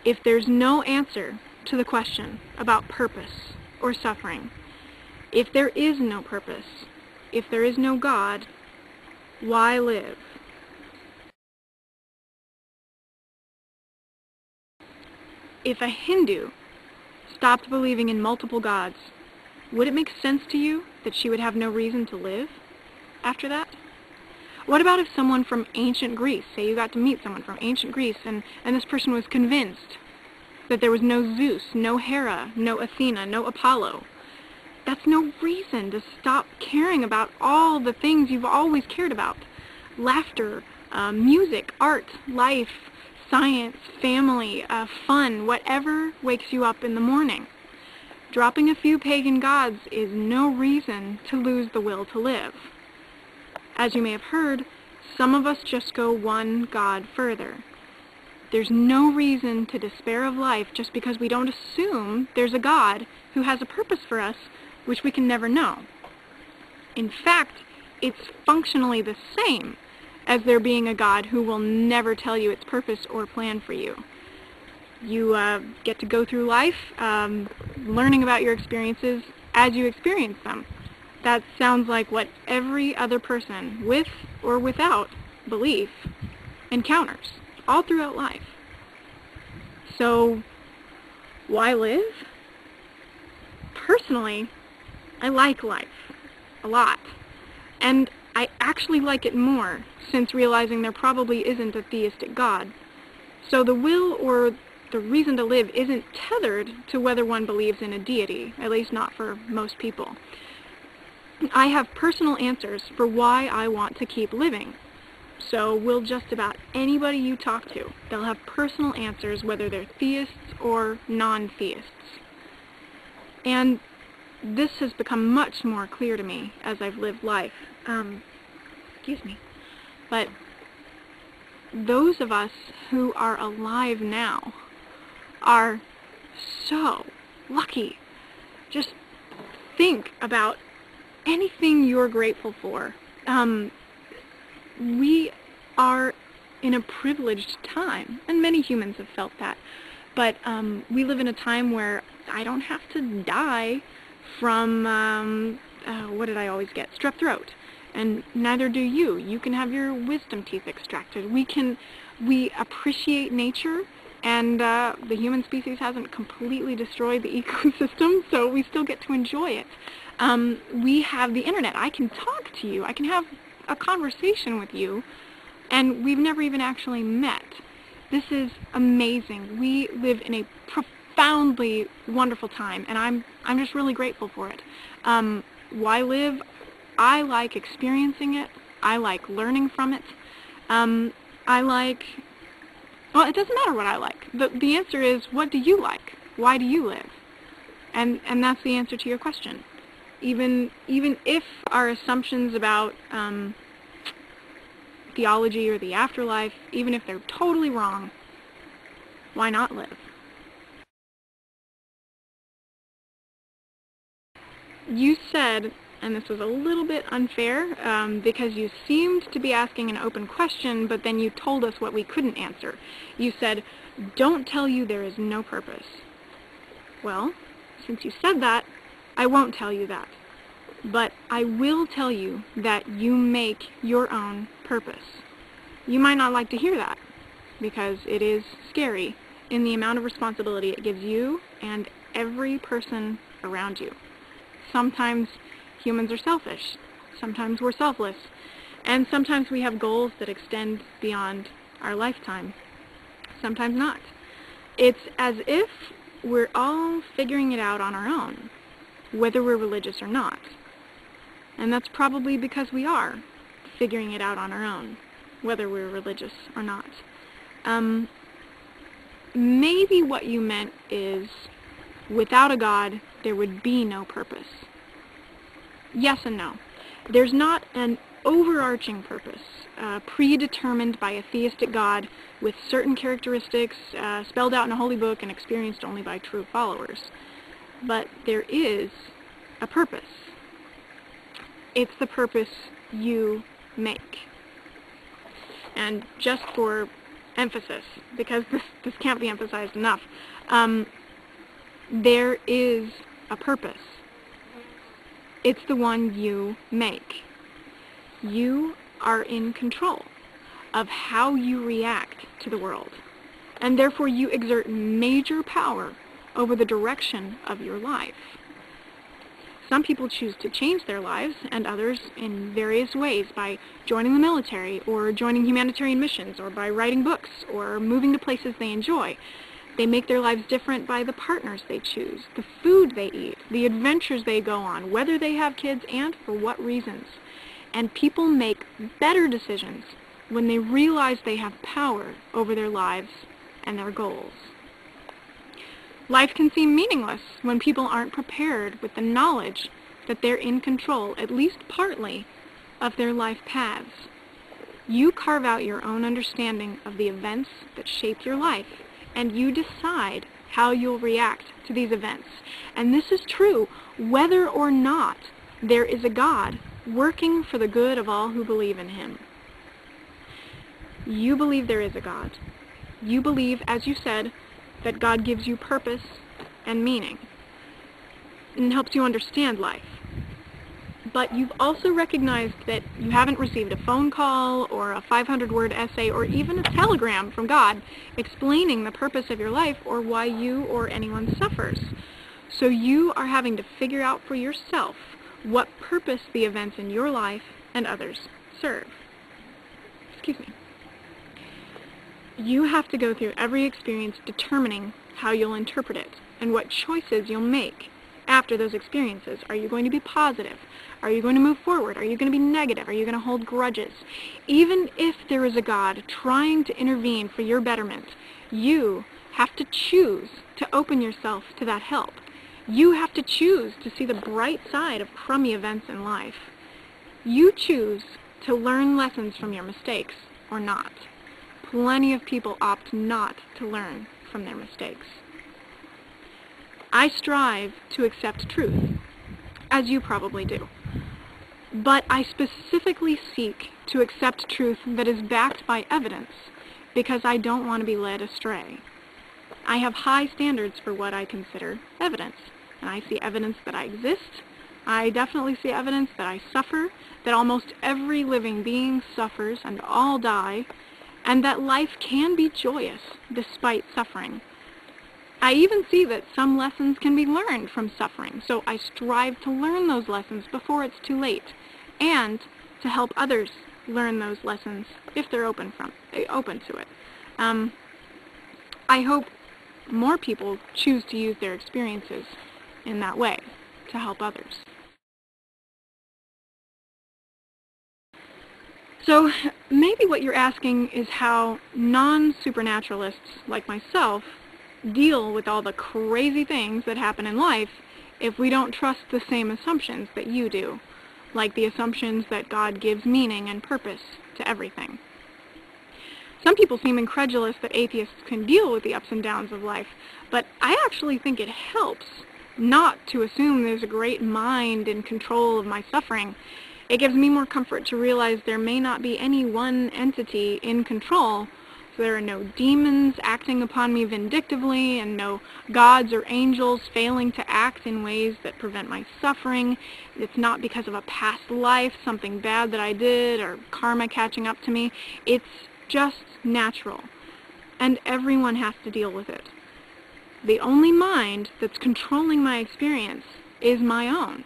If there's no answer to the question about purpose or suffering, if there is no purpose, if there is no God, why live? If a Hindu stopped believing in multiple gods, would it make sense to you that she would have no reason to live after that? What about if someone from ancient Greece, say you got to meet someone from ancient Greece, and this person was convinced that there was no Zeus, no Hera, no Athena, no Apollo? That's no reason to stop caring about all the things you've always cared about. Laughter, music, art, life, science, family, fun, whatever wakes you up in the morning. Dropping a few pagan gods is no reason to lose the will to live. As you may have heard, some of us just go one God further. There's no reason to despair of life just because we don't assume there's a God who has a purpose for us, which we can never know. In fact, it's functionally the same as there being a God who will never tell you its purpose or plan for you. You get to go through life learning about your experiences as you experience them. That sounds like what every other person, with or without belief, encounters all throughout life. So, why live? Personally, I like life a lot. And I actually like it more since realizing there probably isn't a theistic God. So the will or the reason to live isn't tethered to whether one believes in a deity, at least not for most people. I have personal answers for why I want to keep living. So will just about anybody you talk to. They'll have personal answers whether they're theists or non-theists. And this has become much more clear to me as I've lived life. But those of us who are alive now are so lucky. Just think about anything you're grateful for. We are in a privileged time, and many humans have felt that. But we live in a time where I don't have to die from, what did I always get? Strep throat. And neither do you. You can have your wisdom teeth extracted. We appreciate nature, and the human species hasn't completely destroyed the ecosystem, so we still get to enjoy it. We have the internet. I can talk to you. I can have a conversation with you, and we've never even actually met. This is amazing. We live in a profoundly wonderful time, and I'm just really grateful for it. Why live? I like experiencing it. I like learning from it. Well, it doesn't matter what I like. The answer is, what do you like? Why do you live? And that's the answer to your question. Even if our assumptions about theology or the afterlife, even if they're totally wrong, why not live? You said, and this was a little bit unfair, because you seemed to be asking an open question, but then you told us what we couldn't answer. You said, don't tell you there is no purpose. Well, since you said that, I won't tell you that. But I will tell you that you make your own purpose. You might not like to hear that, because it is scary in the amount of responsibility it gives you and every person around you. Sometimes humans are selfish, sometimes we're selfless, and sometimes we have goals that extend beyond our lifetime. Sometimes not. It's as if we're all figuring it out on our own, whether we're religious or not. And that's probably because we are figuring it out on our own, whether we're religious or not. Maybe what you meant is, without a God, there would be no purpose. Yes and no. There's not an overarching purpose, predetermined by a theistic God with certain characteristics spelled out in a holy book and experienced only by true followers. But there is a purpose. It's the purpose you make. And just for emphasis, because this can't be emphasized enough. There is a purpose. It's the one you make. You are in control of how you react to the world, and therefore you exert major power over the direction of your life. Some people choose to change their lives, and others in various ways, by joining the military, or joining humanitarian missions, or by writing books, or moving to places they enjoy. They make their lives different by the partners they choose, the food they eat, the adventures they go on, whether they have kids, and for what reasons. And people make better decisions when they realize they have power over their lives and their goals. Life can seem meaningless when people aren't prepared with the knowledge that they're in control, at least partly, of their life paths. You carve out your own understanding of the events that shape your life, and you decide how you'll react to these events. And this is true whether or not there is a God working for the good of all who believe in Him. You believe there is a God. You believe, as you said, that God gives you purpose and meaning and helps you understand life. But you've also recognized that you haven't received a phone call or a 500-word essay or even a telegram from God explaining the purpose of your life or why you or anyone suffers. So you are having to figure out for yourself what purpose the events in your life and others serve. Excuse me. You have to go through every experience determining how you'll interpret it and what choices you'll make after those experiences. Are you going to be positive? Are you going to move forward? Are you going to be negative? Are you going to hold grudges? Even if there is a God trying to intervene for your betterment, you have to choose to open yourself to that help. You have to choose to see the bright side of crummy events in life. You choose to learn lessons from your mistakes or not. Plenty of people opt not to learn from their mistakes. I strive to accept truth, as you probably do. But I specifically seek to accept truth that is backed by evidence, because I don't want to be led astray. I have high standards for what I consider evidence, and I see evidence that I exist. I definitely see evidence that I suffer, that almost every living being suffers and all die, and that life can be joyous despite suffering. I even see that some lessons can be learned from suffering, so I strive to learn those lessons before it's too late, and to help others learn those lessons if they're open to it. I hope more people choose to use their experiences in that way to help others. So maybe what you're asking is how non-supernaturalists like myself deal with all the crazy things that happen in life if we don't trust the same assumptions that you do, like the assumptions that God gives meaning and purpose to everything. Some people seem incredulous that atheists can deal with the ups and downs of life, but I actually think it helps not to assume there's a great mind in control of my suffering. It gives me more comfort to realize there may not be any one entity in control. So there are no demons acting upon me vindictively, and no gods or angels failing to act in ways that prevent my suffering. It's not because of a past life, something bad that I did, or karma catching up to me. It's just natural, and everyone has to deal with it. The only mind that's controlling my experience is my own.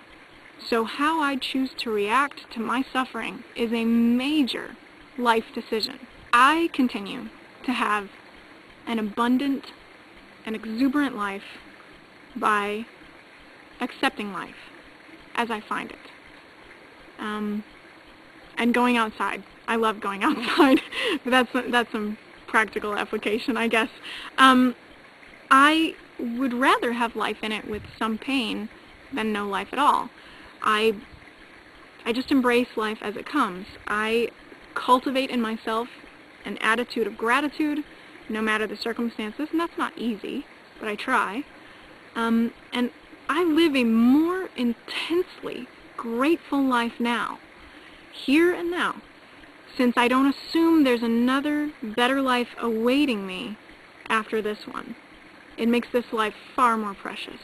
So how I choose to react to my suffering is a major life decision. I continue to have an abundant and exuberant life by accepting life as I find it. And going outside. I love going outside. That's some practical application, I guess. I would rather have life in it with some pain than no life at all. I just embrace life as it comes. I cultivate in myself an attitude of gratitude, no matter the circumstances, and that's not easy, but I try. And I live a more intensely grateful life now, here and now, since I don't assume there's another, better life awaiting me after this one. It makes this life far more precious.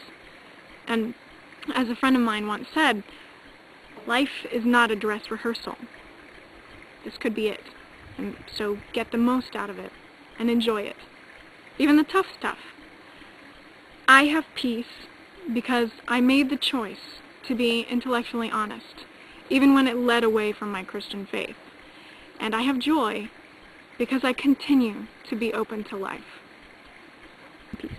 And as a friend of mine once said, life is not a dress rehearsal. This could be it. And so get the most out of it and enjoy it. Even the tough stuff. I have peace because I made the choice to be intellectually honest, even when it led away from my Christian faith. And I have joy because I continue to be open to life. Peace.